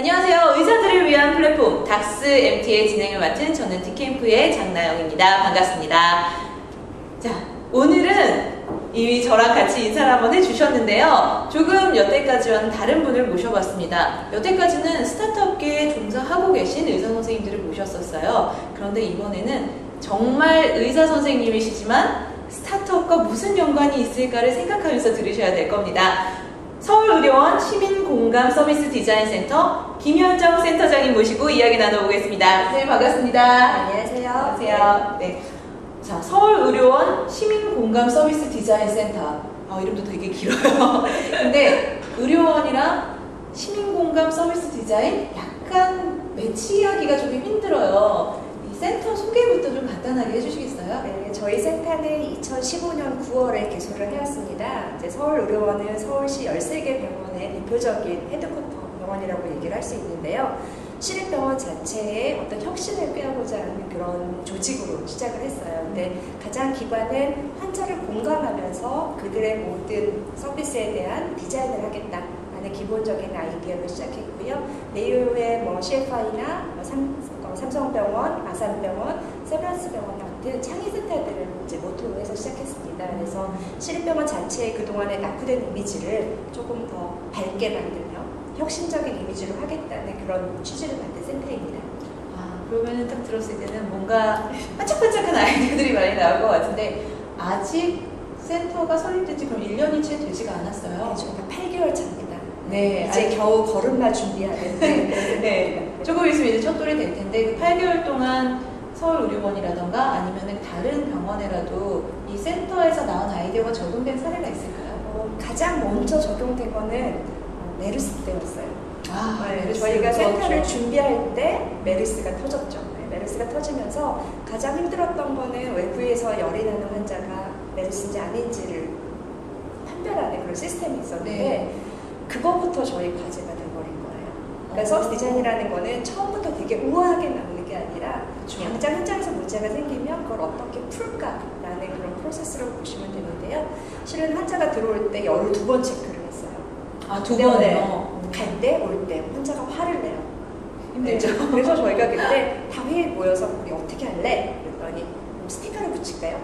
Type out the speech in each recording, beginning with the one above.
안녕하세요. 의사들을 위한 플랫폼 닥스 MT의 진행을 맡은 저는 티캠프의 장나영입니다. 반갑습니다. 자, 오늘은 이미 저랑 같이 인사를 한번 해주셨는데요. 조금 여태까지와는 다른 분을 모셔봤습니다. 여태까지는 스타트업계에 종사하고 계신 의사 선생님들을 모셨었어요. 그런데 이번에는 정말 의사 선생님이시지만 스타트업과 무슨 연관이 있을까를 생각하면서 들으셔야 될 겁니다. 서울의료원 시민공감서비스 디자인센터 김현정 센터장님 모시고 이야기 나눠보겠습니다. 선생님 반갑습니다. 안녕하세요. 안녕하세요. 네. 자, 서울의료원 시민공감서비스 디자인센터. 이름도 되게 길어요. 근데 의료원이랑 시민공감서비스 디자인 약간 매치하기가 좀 힘들어요. 이 센터 소개부터 좀 간단하게 해주시겠어요? 네, 저희 센터는 2015년 9월에 개소를 하였습니다. 이제 서울의료원은 서울시 13개 병원의 대표적인 헤드쿼터 병원이라고 얘기를 할 수 있는데요. 시립병원 자체에 어떤 혁신을 꾀하고자 하는 그런 조직으로 시작을 했어요. 근데 가장 기관은 환자를 공감하면서 그들의 모든 서비스에 대한 디자인을 하겠다라는 기본적인 아이디어를 시작했고요. 내후에 CFI나 삼성병원, 아산병원, 세브란스병원 같은 창의 센터들을 이제 모토로 해서 시작했습니다. 그래서 시립병원 자체의 그동안의 낙후된 이미지를 조금 더 밝게 만들며 혁신적인 이미지로 하겠다는 그런 취지를 만든 센터입니다. 그러면은 딱 들었을 때는 뭔가 반짝반짝한 아이디어들이 많이 나올 것 같은데 아직 센터가 설립된 지 그럼 1년이 채 되지가 않았어요? 네, 저희가 8개월 차입니다. 네, 이제 겨우 걸음마 준비하는데 네, 조금 있으면 이제 첫 돌이 될 텐데 그 8개월 동안 서울의료원이라던가 아니면은 다른 병원에라도 이 센터에서 나온 아이디어가 적용된 사례가 있을까요? 가장 먼저 적용된 거는 메르스 때였어요. 메르스 저희가 센터를 준비할 때 메르스가 터졌죠. 메르스가 터지면서 가장 힘들었던 거는 외부에서 열이 나는 환자가 메르스인지 아닌지를 판별하는 그런 시스템이 있었는데 그거부터 저희 과제가 돼버린 거예요. 그러니까 서비스 디자인이라는 거는 처음부터 되게 우아하게 나오는 게 아니라 당장 현장에서 문제가 생기면 그걸 어떻게 풀까라는 그런 프로세스로 보시면 되는데요. 실은 환자가 들어올 때 열을 2번 체크를 했어요. 2번이요? 갈 때, 올 때 환자가 화를 내요. 힘들죠. 네. 그래서 저희가 그때 다 회의에 모여서 우리 어떻게 할래? 그랬더니 스티커를 붙일까요?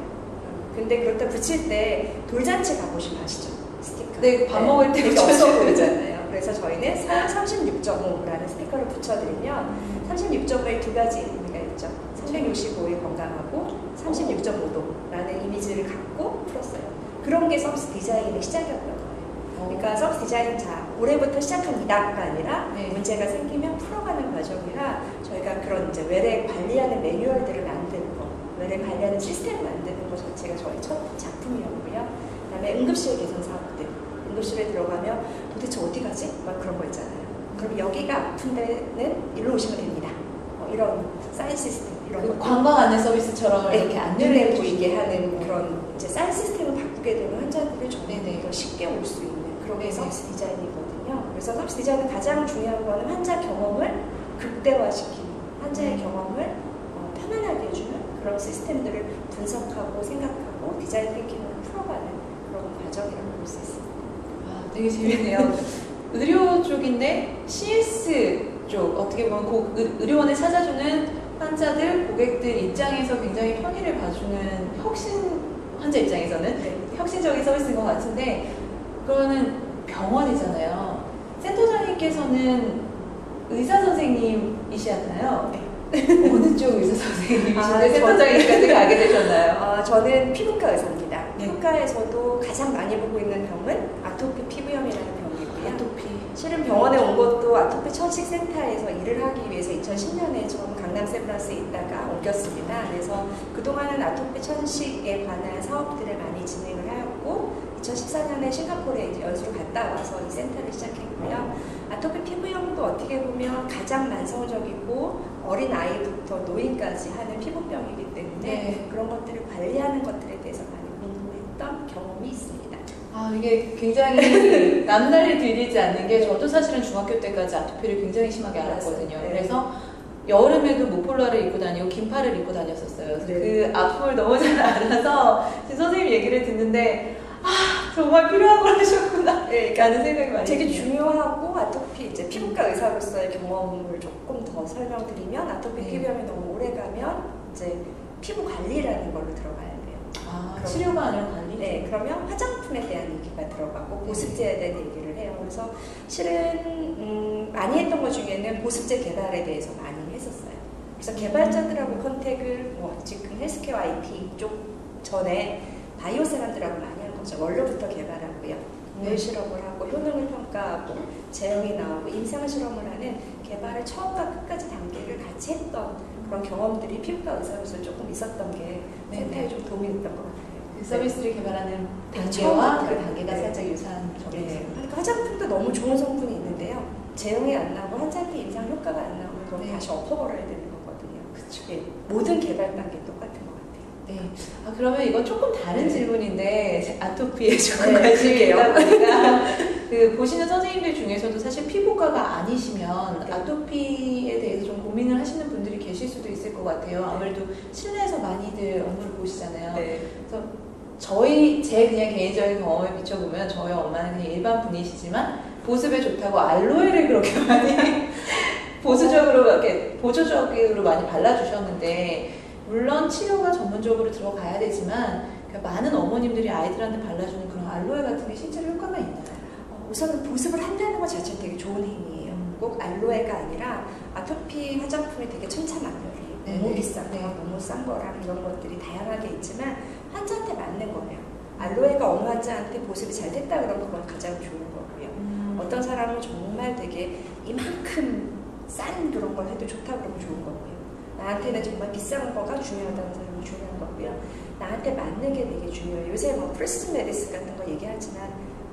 근데 그렇다 붙일 때 돌잔치 가보시면 아시죠? 스티커. 네, 밥 먹을 때 되게 없어 보이잖아요. 그래서 저희는 36.5라는 스티커를 붙여드리면 36.5에 두 가지 의미가 있죠. 365일 건강하고 36.5도라는 이미지를 갖고 풀었어요. 그런 게 서비스 디자인의 시작이었던 거예요. 그러니까 서비스 디자인 올해부터 시작합니다가 아니라 문제가 생기면 풀어가는 과정이라 저희가 그런 이제 외래 관리하는 매뉴얼들을 만드는 거, 외래 관리하는 시스템을 만드는 것 자체가 저희 첫 작품이었고요. 그다음에 응급실 개선 사업들, 응급실에 들어가면 도대체 어디 가지? 막 그런 거 있잖아요. 그럼 여기가 아픈 데는 일로 오시면 됩니다. 이런 사인 시스템, 이런 그 관광 안내 서비스처럼 이렇게 안내를 보이게 하는 그런 이제 사인 시스템을 바꾸게 되면 환자들이 좀 더 쉽게 올 수 있는 그런 게 서비스 디자인이거든요. 그래서 서비스 디자인은 가장 중요한 거는 환자 경험을 극대화시키는, 환자의 경험을 편안하게 해주는 그런 시스템들을 분석하고 생각하고 디자인 थि킹을 풀어가는 그런 과정이라고 볼 수 있습니다. 되게 재밌네요. 의료 쪽인데 CS 쪽, 어떻게 보면 의료원을 찾아주는 환자들, 고객들 입장에서 굉장히 편의를 봐주는 환자 입장에서는 혁신적인 서비스인 것 같은데 그거는 병원이잖아요. 센터장님께서는 의사 선생님이시잖아요. 어느 쪽 의사 선생님이신데 센터장님까지 가게 되셨나요? 저는 피부과 의사입니다. 피부과에서도 가장 많이 보고 있는 병은 아토피 피부염이라는 병이고요. 아토피. 실은 병원에 온 것도 아토피 천식 센터에서 일을 하기 위해서 2010년에 처음 강남 세브란스에 있다가 옮겼습니다. 그래서 그동안은 아토피 천식에 관한 사업들을 많이 진행을 하였고 2014년에 싱가포르에 이제 연수를 갔다 와서 이 센터를 시작했고요. 아토피 피부염도 어떻게 보면 가장 만성적이고 어린 아이부터 노인까지 하는 피부병이기 때문에 그런 것들을 관리하는 것들에 대해서 많이 공부했던 경험이 있습니다. 이게 굉장히 남달리 들리지 않는 게 저도 사실은 중학교 때까지 아토피를 굉장히 심하게 앓았거든요. 그래서 여름에도 목폴라를 입고 다니고 긴팔을 입고 다녔었어요. 그 아픔을 너무 잘 알아서 선생님 얘기를 듣는데 정말 필요한 걸 하셨구나. 네, 라는 생각이 많이 되게 드네요. 중요하고 아토피 이제 피부과 의사로서의 경험을 조금 더 설명드리면 아토피 네. 피부염이 너무 오래 가면 이제 피부 관리라는 걸로 들어가야 돼요. 아, 그럼- 치료가 아니라 관리? 네, 그러면 화장품에 대한 얘기가 들어가고 보습제에 대한 얘기를 해요. 그래서 실은 많이 했던 것 중에는 보습제 개발에 대해서 많이 했었어요. 그래서 개발자들하고 컨택을 뭐 지금 헬스케어 IP 쪽 전에 바이오 사람들하고 많이 한 거죠. 원료부터 개발하고요. 동물 실험을 하고 효능을 평가하고 제형이 나오고 임상 실험을 하는 개발을 처음과 끝까지 단계를 같이 했던 그런 경험들이 피부과 의사로서 조금 있었던 게 네, 센터에 네. 좀 도움이 됐던 것 같아요. 그 서비스를 개발하는 네, 단계와 처음부터. 그 단계가 네. 살짝 유사한 점이 네. 있어요. 그러니까 화장품도 너무 좋은 성분이 있는데요. 제형이 안 나고 환자한테 임상 효과가 안 나오면 그건 네. 다시 엎어버려야 되는 거거든요. 그쵸. 예, 모든 개발 단계 똑같은 것 같아요. 네. 아, 그러면 이건 조금 다른 네. 질문인데, 아토피에 조금 네, 관심이 그러게요. 있다 보니까, 그, 보시는 선생님들 중에서도 사실 피부과가 아니시면 네. 아토피에 대해서 좀 고민을 하시는 분들이 계실 수도 있을 것 같아요. 아무래도 실내에서 많이들 업무를 보시잖아요. 그래서 제 그냥 개인적인 경험에 비춰보면 저희 엄마는 그냥 일반 분이시지만 보습에 좋다고 알로에를 그렇게 많이 보수적으로 이렇게 보조적으로 많이 발라주셨는데 물론 치료가 전문적으로 들어가야 되지만 많은 어머님들이 아이들한테 발라주는 그런 알로에 같은 게 실제로 효과가 있나요? 우선은 보습을 한다는 것 자체는 되게 좋은 행위예요. 꼭 알로에가 아니라 아토피 화장품이 되게 천차만별이에요. 네, 너무 네. 비싼 거, 네. 너무 싼 거랑 이런 것들이 다양하게 있지만 환자한테 맞는 거예요. 알로에가 어느 환자한테 보습이 잘 됐다 그러면 그건 가장 좋은 거고요. 어떤 사람은 정말 되게 이만큼 싼 그런 걸 해도 좋다 그러면 좋은 거고요. 나한테는 정말 비싼 거가 중요하다는 사람이 중요한 거고요. 나한테 맞는 게 되게 중요해요. 요새 뭐 프리시즌 메디슨 같은 거 얘기하지만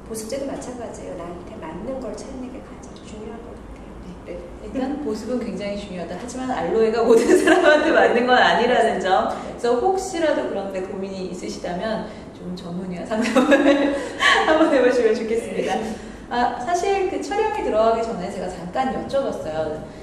보습제도 마찬가지예요. 나한테 맞는 걸 찾는 게 가장 중요한 것 같아요. 네. 일단 보습은 굉장히 중요하다. 하지만 알로에가 모든 사람한테 맞는 건 아니라는 점. 그래서 혹시라도 그런데 고민이 있으시다면 좀 전문의와 상담을 한번 해보시면 좋겠습니다. 아, 사실 그 촬영이 들어가기 전에 제가 잠깐 여쭤봤어요.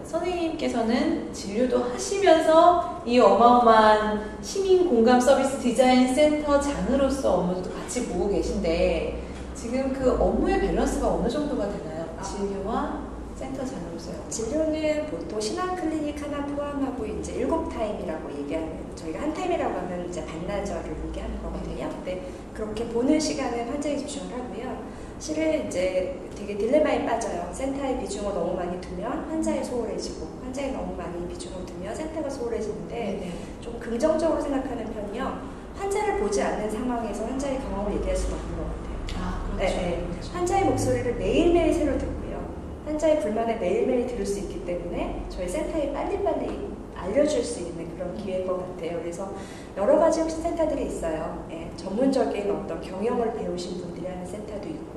선생님께서는 진료도 하시면서 이 어마어마한 시민 공감 서비스 디자인 센터 장으로서 업무도 같이 보고 계신데 지금 그 업무의 밸런스가 어느 정도가 되나요? 진료와 센터 장으로서요. 진료는 보통 신앙 클리닉 하나 포함하고 이제 7타임이라고 얘기하는, 저희가 한 타임이라고 하면 이제 반나절을 얘기하는 거거든요. 근데 그렇게 보는 시간은 환자에 집중을 하고요. 실은 이제 되게 딜레마에 빠져요. 센터의 비중을 너무 많이 두면 환자에 소홀해지고, 환자에 너무 많이 비중을 두면 센터가 소홀해지는데, 네네. 좀 긍정적으로 생각하는 편이요. 환자를 보지 않는 상황에서 환자의 경험을 얘기할 수는 없는 것 같아요. 아, 그렇죠. 네. 환자의 목소리를 매일매일 새로 듣고요. 환자의 불만을 매일매일 들을 수 있기 때문에 저희 센터에 빨리빨리 알려줄 수 있는 그런 기회인 것 같아요. 그래서 여러 가지 혁신 센터들이 있어요. 예, 전문적인 어떤 경영을 배우신 분들이 하는 센터도 있고,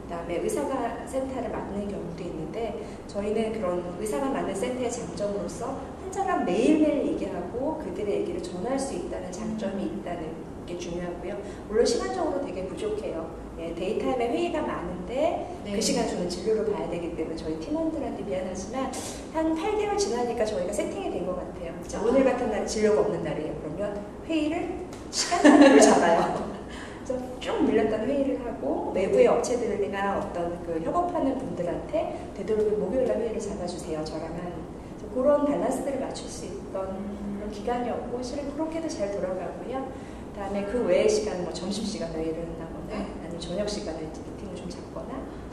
그다음에 의사가 센터를 맡는 경우도 있는데, 저희는 그런 의사가 맡는 센터의 장점으로서 환자랑 매일매일 얘기하고 그들의 얘기를 전할 수 있다는 장점이 있다는 게 중요하고요. 물론 시간적으로 되게 부족해요. 예, 데이타임에 회의가 많은데 네. 그 시간 저는 진료를 봐야 되기 때문에 저희 팀원들한테 미안하지만 한 8개월 지나니까 저희가 세팅이 된 것 같아요. 자, 오늘 같은 날 진료가 없는 날이에요. 그러면 회의를 시간을 잡아요. 그래서 쭉 밀렸던 회의를 하고 외부의 업체들이나 어떤 그 협업하는 분들한테 되도록 목요일날 회의를 잡아주세요. 저랑 한 그런 밸런스들을 맞출 수 있던 그런 기간이었고, 실은 그렇게도 잘 돌아가고요. 그다음에 그 외의 시간, 뭐 점심시간 회의를 한다거나 아니면 저녁 시간에 이제 미팅을 좀 잡거나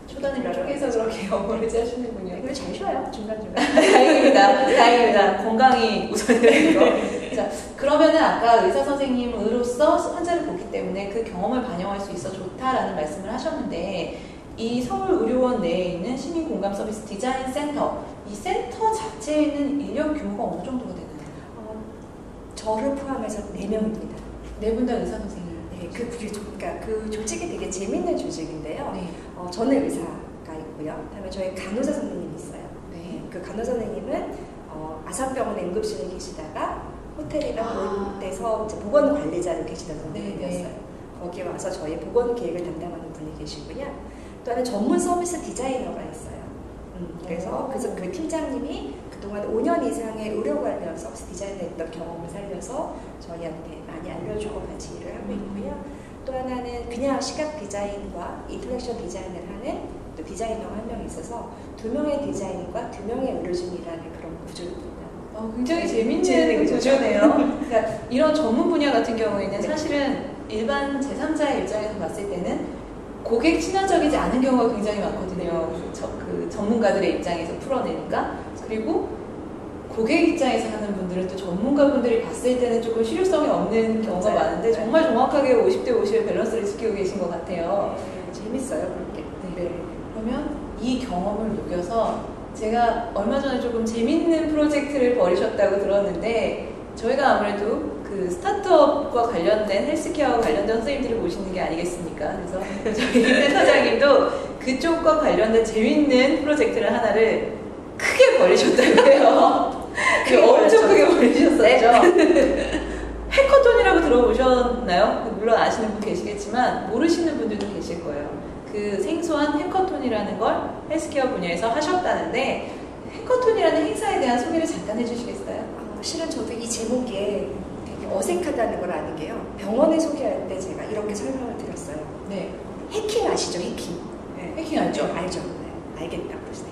초단을 쪼개서 그렇게 업무를 짜시는군요. 그리고 잘 쉬어요, 중간중간. 다행입니다. 다행입니다. 건강이 우선이라는 거. 자, 그러면은 아까 의사 선생님으로서 환자를 보기 때문에 그 경험을 반영할 수 있어 좋다라는 말씀을 하셨는데, 이 서울의료원 내에 있는 시민공감 서비스 디자인 센터, 이 센터 자체에는 인력 규모가 어느 정도가 되나요? 저를 포함해서 4명입니다. 네 분 다 의사 선생님. 네, 그러니까 그 조직이 되게 재밌는 조직인데요. 네. 저는 의사가 있고요. 그다음에 저희 간호사 선생님이 있어요. 네. 그 간호사 선생님은 아산병원에 응급실에 계시다가 호텔이나 그런 데서 이제 보건 관리자로 계시던 선생님이었어요. 네. 거기 와서 저희 보건 계획을 담당하는 분이 계시고요. 또 하나 전문 서비스 디자이너가 있어요. 그래서 그 팀장님이 그동안 5년 이상의 의료 관련 서비스 디자인을 했던 경험을 살려서 저희한테 많이 알려주고 같이 일을 하고 있고요. 또한 하나는 그냥 시각 디자인과 인터랙션 디자인을 하는 또 디자이너가 한 명 있어서 두 명의 디자인과 두 명의 의료진이라는 그런 구조입니다. 굉장히 재밌는 구조네요. 그러니까 이런 전문 분야 같은 경우에는 사실은 일반 제3자의 입장에서 봤을 때는 고객 친화적이지 않은 경우가 굉장히 많거든요. 그 전문가들의 입장에서 풀어내니까. 그리고 고객 입장에서 하는 분들은 또 전문가분들이 봤을 때는 조금 실효성이 없는 경우가 많은데 정말 정확하게 50대 50의 밸런스를 지키고 계신 것 같아요. 재밌어요, 그렇게. 네. 그러면 이 경험을 녹여서 제가 얼마 전에 조금 재밌는 프로젝트를 벌이셨다고 들었는데 저희가 아무래도 그 스타트업과 관련된 헬스케어와 관련된 선생님들을 모시는 게 아니겠습니까? 그래서 저희 센터장님도 그쪽과 관련된 재밌는 프로젝트를 하나를 크게 벌이셨다고 해요. 엄청 크게 벌이셨었죠. 해커톤이라고 들어보셨나요? 물론 아시는 분 계시겠지만 모르시는 분들도 계실 거예요. 그 생소한 해커톤이라는 걸 헬스케어 분야에서 하셨다는데 해커톤이라는 행사에 대한 소개를 잠깐 해주시겠어요? 실은 저도 이 제목이 되게 어색하다는 걸 아는 게요. 병원에 소개할 때 제가 이렇게 설명을 드렸어요. 네. 해킹 아시죠? 해킹. 네. 해킹 알죠? 네, 알죠. 네. 알겠다. 보세요.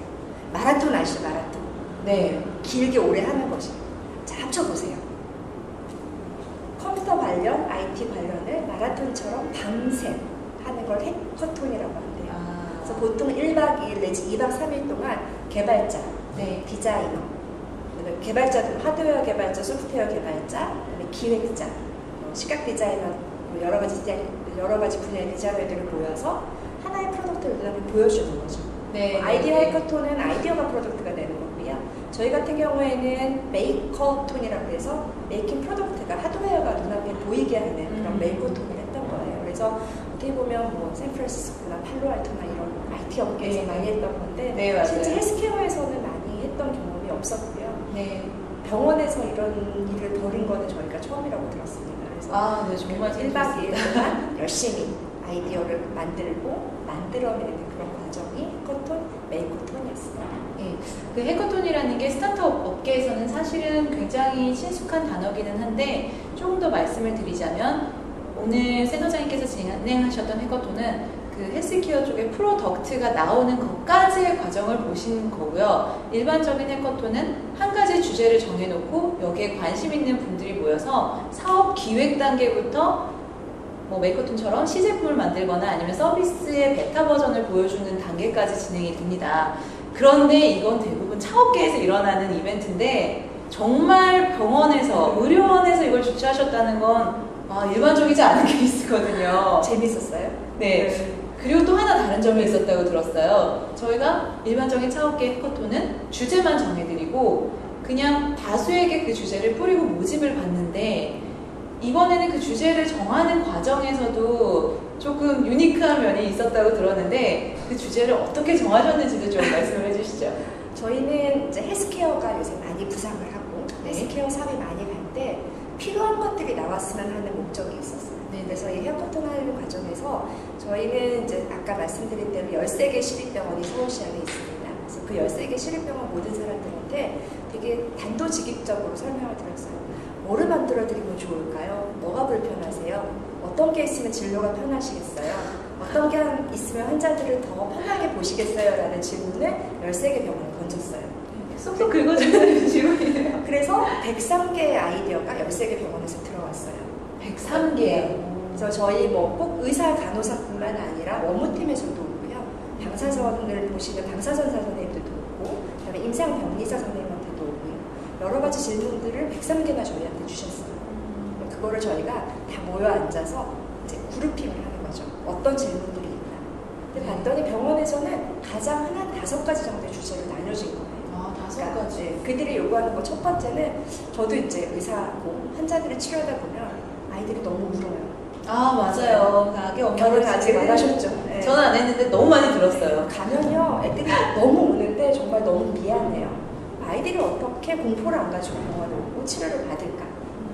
마라톤 아시죠? 마라톤. 네. 길게 오래 하는 거죠. 자, 합쳐보세요. 컴퓨터 관련, IT 관련을 마라톤처럼 밤새 하는 걸 해커톤이라고 한대요. 그래서 보통 1박 2일 내지 2박 3일 동안 개발자, 디자이너, 개발자들, 하드웨어 개발자, 소프트웨어 개발자, 그다음에 기획자, 시각 디자이너, 여러 가지 분야의 디자이너들이 모여서 하나의 프로덕트를 눈앞에 보여주는 거죠. 네. 아이디어 해커톤은 아이디어가 프로덕트가 되는 거고요. 저희 같은 경우에는 메이커톤이라고 해서 메이킹 프로덕트가 하드웨어가 눈앞에 보이게 하는 그런 메이커톤을 했던 거예요. 그래서 어떻게 보면 뭐 샌프란시스코나 팔로알토나 이런 IT 업계에서 많이 했던 건데 실제 헬스케어에서는 많이 했던 경험이 없었고요. 병원에서 이런 일을 벌인 거는 저희가 처음이라고 들었습니다. 그래서 네, 정말 1박 2일 동안 열심히 아이디어를 만들어내는 그런 과정이 해커톤, 메이커톤이었습니다. 그 해커톤이라는 게 스타트업 업계에서는 사실은 굉장히 친숙한 단어기는 한데 조금 더 말씀을 드리자면 오늘 센터장님께서 진행하셨던 해커톤은 그 헬스케어 쪽에 프로덕트가 나오는 것까지의 과정을 보신 거고요. 일반적인 해커톤은 한 가지 주제를 정해놓고 여기에 관심 있는 분들이 모여서 사업 기획 단계부터 뭐 메이커톤처럼 시제품을 만들거나 아니면 서비스의 베타 버전을 보여주는 단계까지 진행이 됩니다. 그런데 이건 대부분 창업계에서 일어나는 이벤트인데 정말 병원에서, 의료원에서 이걸 주최하셨다는 건 일반적이지 않은 케이스거든요. 재밌었어요? 네. 그리고 또 하나 다른 점이 있었다고 들었어요. 저희가 일반적인 창업계 해커톤은 주제만 정해드리고 그냥 다수에게 그 주제를 뿌리고 모집을 받는데 이번에는 그 주제를 정하는 과정에서도 조금 유니크한 면이 있었다고 들었는데 그 주제를 어떻게 정하셨는지도 좀 말씀을 해주시죠. 저희는 이제 헬스케어가 요새 많이 부상을 하고 헬스케어 사업이 많이 갈 때 필요한 것들이 나왔으면 하는 목적이 있었어요. 그래서 이 해커톤 하는 과정에서 저희는 이제 아까 말씀드린 대로 13개 시립병원이 서울시안에 있습니다. 그래서 그 13개 시립병원 모든 사람들한테 되게 단도직입적으로 설명을 드렸어요. 뭐를 만들어 드리면 좋을까요? 뭐가 불편하세요? 어떤 게 있으면 진료가 편하시겠어요? 어떤 게 있으면 환자들을 더 편하게 보시겠어요? 라는 질문을 13개 병원에 던졌어요. 쏙쏙 긁어주는 질문이네요. 그래서 103개의 아이디어가 13개 병원에서 들어왔어요. 103개. 그래서 저희 뭐 꼭 의사, 간호사뿐만 아니라 원무팀에서도 오고요. 방사선을 보시는 방사선사 선생님들도 오고, 그다음에 임상병리사 선생님한테도 오고요. 여러 가지 질문들을 103개나 저희한테 주셨어요. 그거를 저희가 다 모여 앉아서 이제 그룹핑을 하는 거죠. 어떤 질문들이 있나. 근데 봤더니 병원에서는 가장 흔한 5가지 정도의 주제로 나눠진 거예요. 5가지. 네, 그들이 요구하는 거 첫 번째는 저도 이제 의사고 환자들을 치료하다 보면 아이들이 너무 울어요. 맞아요. 가게 결혼 아직 안 하셨죠? 네. 저는 안 했는데 너무 많이 들었어요. 가면요, 애들이 너무 우는데 정말 너무 미안해요. 아이들이 어떻게 공포를 안 가지고 병원에 오고 치료를 받을까?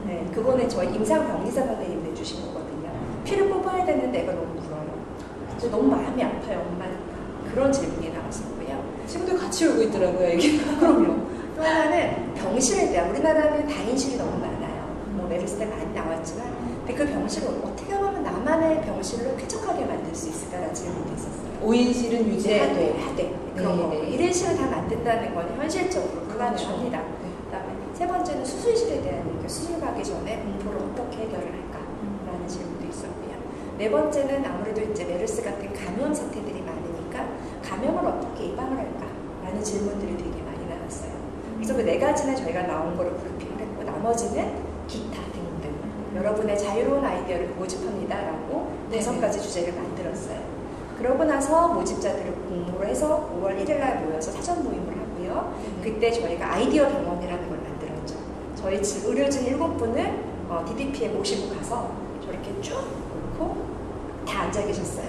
네, 그거는 저희 임상병리사 선생님이 내주신 거거든요. 피를 뽑아야 되는데 애가 너무 울어요. 너무 마음이 아파요, 엄마니까. 그런 질문이 나왔었고요. 친구들 같이 울고 있더라고요, 이게. 그럼요. 또 하나는 병실에 대한, 우리나라는 다인실이 너무 많아요. 뭐 메르스 때 많이 나왔지만, 근데 그 병실은 어떻게 보면 남의 나만의 병실을 쾌적하게 만들 수 있을까라는 질문도 있었어요. 5인실은 유지하되. 하되. 그런 거. 1인실을 다 만든다는 건 현실적으로 불가능합니다. 네. 그다음에 세 번째는 수술실에 대한 얘기. 수술 가기 전에 공포를 어떻게 해결을 할까라는 질문도 있었고요. 네 번째는 아무래도 이제 메르스 같은 감염 사태들이 많으니까 감염을 어떻게 예방을 할까라는 질문들이 되게 많이 나왔어요. 그래서 그 네 가지는 저희가 나온 거를 브리핑을 했고 나머지는 기타 등등 여러분의 자유로운 아이디어를 모집합니다라고 5가지 주제를 만들었어요. 그러고 나서 모집자들을 공모를 해서 5월 1일 날 모여서 사전 모임을 하고요. 그때 저희가 아이디어 병원이라는 걸 만들었죠. 저희 의료진 7분을 DDP에 모시고 가서 저렇게 쭉 놓고 다 앉아 계셨어요.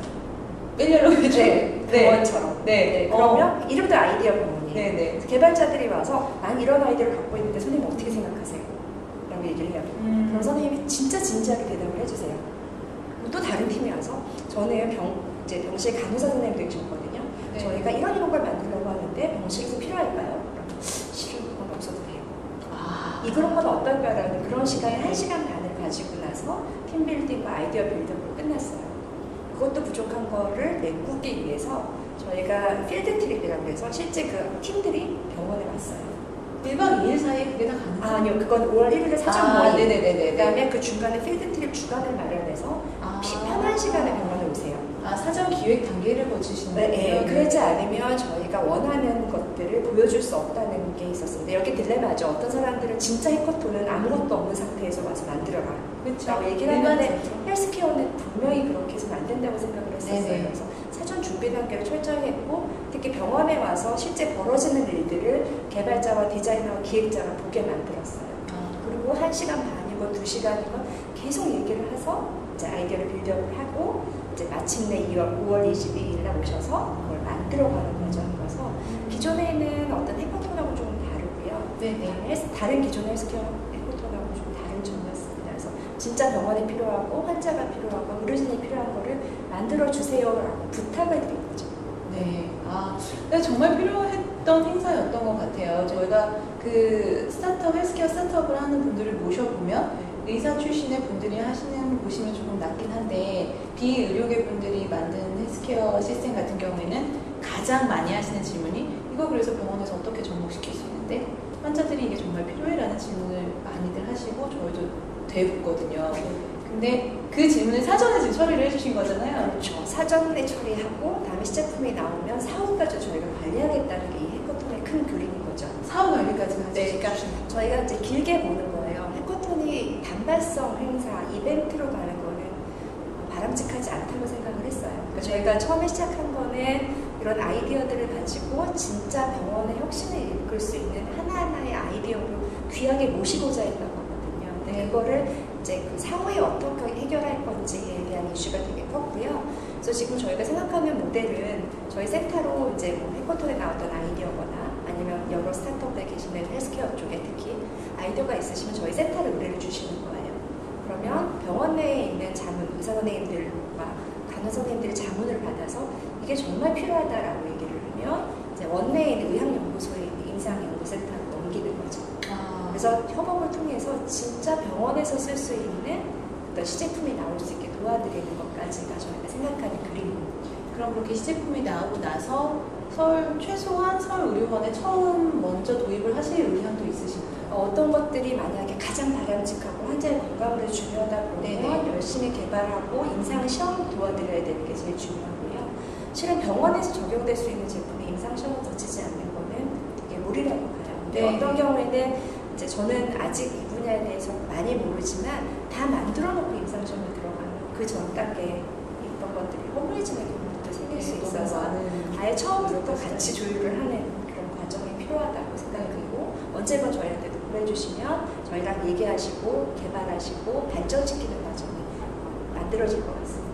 일렬로 네, 병원처럼. 네. 그러면 이름도 아이디어 병원이에요. 네. 개발자들이 와서 난 이런 아이디어를 갖고 있는데 선생님 어떻게 생각하세요? 라고 얘기를 해요. 그럼 선생님이 진짜 진지하게 대답을 해주세요. 또 다른 팀이 와서 저는 병실 간호사 선생님도 계셨거든요. 네. 저희가 이런 걸 만들려고 하는데 병실에서 필요할까요? 실은 그건 없어도 돼요. 이 그런 건 어떨까라는 그런 시간에 1시간 반을 가지고 나서 팀빌딩과 아이디어 빌딩으로 끝났어요. 그것도 부족한 거를 메꾸기 위해서 저희가 필드 트립이라고 해서 실제 그 팀들이 병원에 왔어요. 1박 2일 사이에 그게 다 가능해요? 아니요, 그건 5월 1일에 사전 모임. 네네네. 그다음에 그 중간에 필드 트립 주간을 마련해서 편한 시간에 병원에 오세요. 사전 기획 단계를 거치시는 거예요? 네, 그러지 않으면 저희가 원하는 것들을 보여줄 수 없다는 게 있었습니다. 여기 딜레마죠. 어떤 사람들은 진짜 해커톤은 아무것도 없는 상태에서 와서 만들어라. 그렇죠. 얘기를 하는데 헬스케어는 분명히 그렇게 해서는 안 된다고 생각을 했었어요. 네네. 그래서 사전 준비 단계를 철저히 했고 특히 병원에 와서 실제 벌어지는 일들을 개발자와 디자이너와 기획자가 보게 만들었어요. 그리고 1시간 반이고 2시간이고 계속 얘기를 해서 이제 아이디어를 빌드업을 하고 이제 마침내 5월 22일 날 오셔서 그걸 만들어가는 과정이라서 기존에 있는 어떤 해커톤하고 좀 다르고요. 네네. 다른 기존의 헬스케어 해커톤하고 좀 다른 점이었습니다. 그래서 진짜 병원에 필요하고 환자가 필요하고 의료진이 필요한 거를 만들어주세요라고 부탁을 드린 거죠. 네. 근데 정말 필요했던 행사였던 것 같아요. 저희가 그 헬스케어 스타트업을 하는 분들을 모셔보면 의사 출신의 분들이 하시는 보시면 조금 낮긴 한데 비의료계 분들이 만든 헬스케어 시스템 같은 경우에는 가장 많이 하시는 질문이 이거 그래서 병원에서 어떻게 접목시킬 수 있는데 환자들이 이게 정말 필요해라는 질문을 많이들 하시고 저희도 되묻거든요. 근데 그 질문을 사전에 지금 처리를 해주신 거잖아요. 그렇죠. 사전에 처리하고 다음에 시제품이 나오면 사후까지 저희가 관리하겠다는 게 이 해커톤의 큰 그림인 거죠. 사후 관리까지 같이. 네, 그러니까 저희가 이제 길게 보는 거예요. 해커톤이 단발성 행사, 이벤트로 가는 거는 바람직하지 않다고 생각을 했어요. 그러니까 저희가 처음에 시작한 거는 이런 아이디어들을 가지고 진짜 병원의 혁신을 이끌 수 있는 하나하나의 아이디어로 귀하게 모시고자 했던 거거든요. 근데 그거를 이제 그 사후에 어떻게 해결할 건지에 대한 이슈가 되게 컸고요. 그래서 지금 저희가 생각하는 모델은 저희 센터로 이제 뭐 해커톤에 나왔던 아이디어거나 아니면 여러 스타트업에 계시는 헬스케어 쪽에 특히 아이디어가 있으시면 저희 센터를 의뢰를 주시는 거예요. 그러면 병원 내에 있는 의사 선생님들과 간호사 선생님들의 자문을 받아서 이게 정말 필요하다라고 얘기를 하면 이제 원내에 있는 의학연구소에 있는 임상연구센터로 넘기는 거죠. 그래서 협업을 통해서 진짜 병원에서 쓸 수 있는 어떤 시제품이 나올 수 있게 도와드리는 것까지가 저희가 생각하는 그림입니다. 그럼 그렇게 시제품이 나오고 나서 최소한 서울의료원에 처음 먼저 도입을 하실 의향도 있으신가요? 어떤 것들이 만약에 가장 바람직하고 환자의 건강을 중요하다 보면 열심히 개발하고 임상시험 도와드려야 되는 게 제일 중요하고요. 실은 병원에서 적용될 수 있는 제품이 임상시험을 거치지 않는 거는 되게 무리라고 봐요. 근데 어떤 경우에는 이제 저는 아직 이 분야에 대해서 많이 모르지만 다 만들어 놓고 임상시험에 들어가면 그 전 단계에 있던 것들이 허물해지는 경우도 생길 수 있어서 아예 처음부터 같이 조율을 하는 그런 과정이 필요하다고 생각이고 언제건 저희한테 도움해 주시면 저희랑 얘기하시고 개발하시고 발전시키는 과정이 만들어질 것 같습니다.